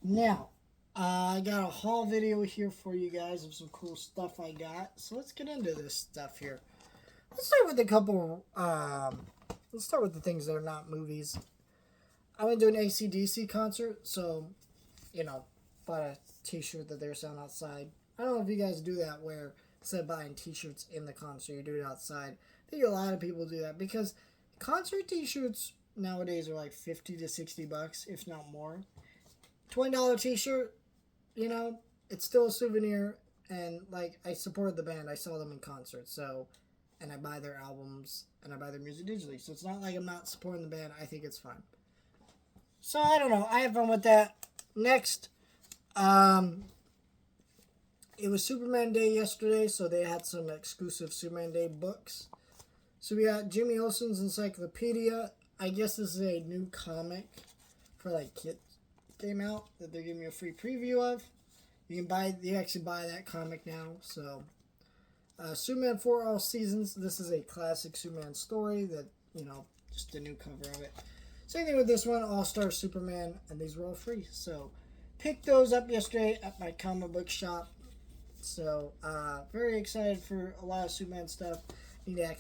Now, I got a haul video here for you guys of some cool stuff I got. So let's get into this stuff here. Let's start with a couple. Let's start with the things that are not movies. I went to an AC/DC concert, so bought a T-shirt that they're selling outside. I don't know if you guys do that, where instead of buying T-shirts in the concert, you do it outside. I think a lot of people do that because concert T-shirts nowadays are like $50 to $60, if not more. $20 T-shirt, it's still a souvenir, and like I support the band. I saw them in concert, so and I buy their albums and I buy their music digitally. So it's not like I'm not supporting the band. I think it's fine. So I don't know. I have fun with that. Next, it was Superman Day yesterday, so they had some exclusive Superman Day books. So we got Jimmy Olsen's Encyclopedia. I guess this is a new comic for like kids. Came out that they're giving me a free preview of. You actually buy that comic now. So, Superman for All Seasons. This is a classic Superman story that just a new cover of it. Same thing with this one, All Star Superman, and these were all free. So, picked those up yesterday at my comic book shop. So, very excited for a lot of Superman stuff. I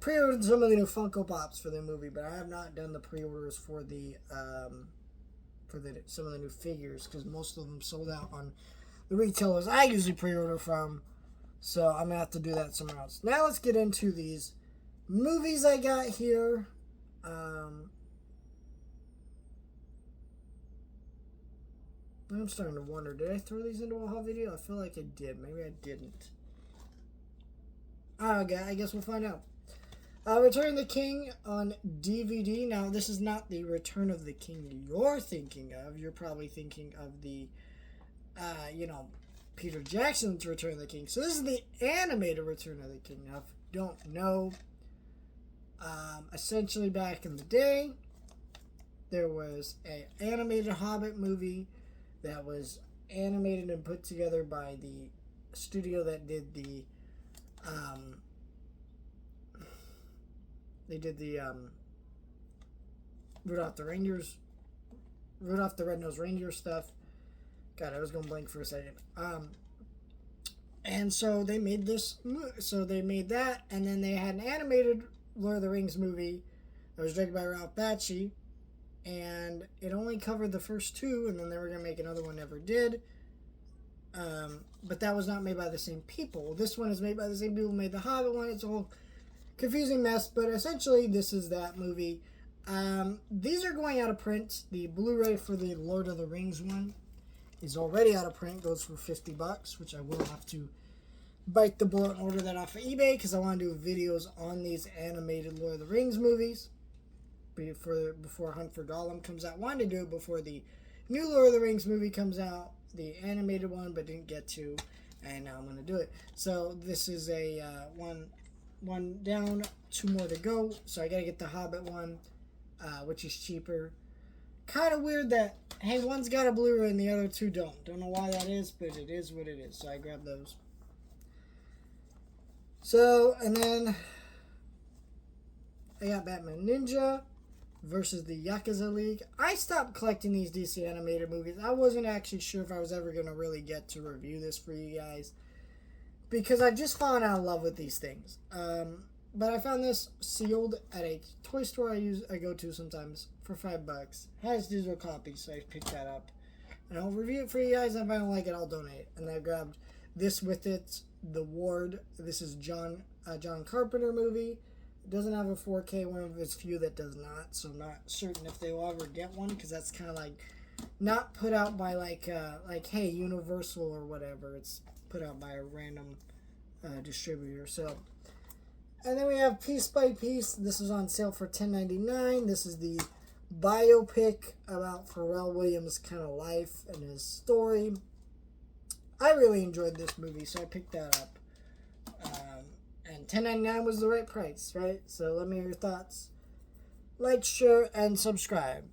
pre-ordered some of the new Funko Pops for the movie, but I have not done the pre-orders for the some of the new figures because most of them sold out on the retailers I usually pre-order from. So I'm gonna have to do that somewhere else. Now let's get into these movies I got here. I'm starting to wonder, did I throw these into a haul video? I feel like I did. Maybe I didn't. Okay, I guess we'll find out. Return of the King on DVD. Now, this is not the Return of the King you're thinking of. You're probably thinking of the, Peter Jackson's Return of the King. So this is the animated Return of the King. Now, if you don't know, essentially back in the day, there was an animated Hobbit movie that was animated and put together by the studio that did the, Rudolph the Red-Nosed Reindeer stuff. God, I was going blank for a second. And so they made that, and then they had an animated Lord of the Rings movie that was directed by Ralph Bakshi, and it only covered the first two, and then they were going to make another one, never did. But that was not made by the same people. This one is made by the same people who made the Hobbit one. It's a whole confusing mess, but essentially this is that movie. These are going out of print. The Blu-ray for the Lord of the Rings one is already out of print. Goes for $50, which I will have to bite the bullet and order that off of eBay because I want to do videos on these animated Lord of the Rings movies before Hunt for Gollum comes out. Wanted to do it before the new Lord of the Rings movie comes out, the animated one, but didn't get to, and now I'm going to do it. So this is a one down, two more to go. So I got to get the Hobbit one, which is cheaper. Kind of weird that, hey, one's got a Blu-ray and the other two don't. Don't know why that is, but it is what it is. So I grabbed those. So, and then I got Batman Ninja versus the Yakuza League. I stopped collecting these DC animated movies. I wasn't actually sure if I was ever going to really get to review this for you guys, because I just fallen out of love with these things. But I found this sealed at a toy store I go to sometimes for $5. Has digital copies, so I picked that up. And I'll review it for you guys, and if I don't like it, I'll donate it. And I grabbed this with it, The Ward. This is John Carpenter movie. It doesn't have a 4K, one of his few that does not, so I'm not certain if they will ever get one, because that's kind of like not put out by like hey, Universal or whatever. It's put out by a random distributor. So, and then we have Piece by Piece. This is on sale for $10.99. This is the biopic about Pharrell Williams' kind of life and his story. I really enjoyed this movie, so I picked that up. And $10.99 was the right price, right? So let me know your thoughts. Like, share, and subscribe.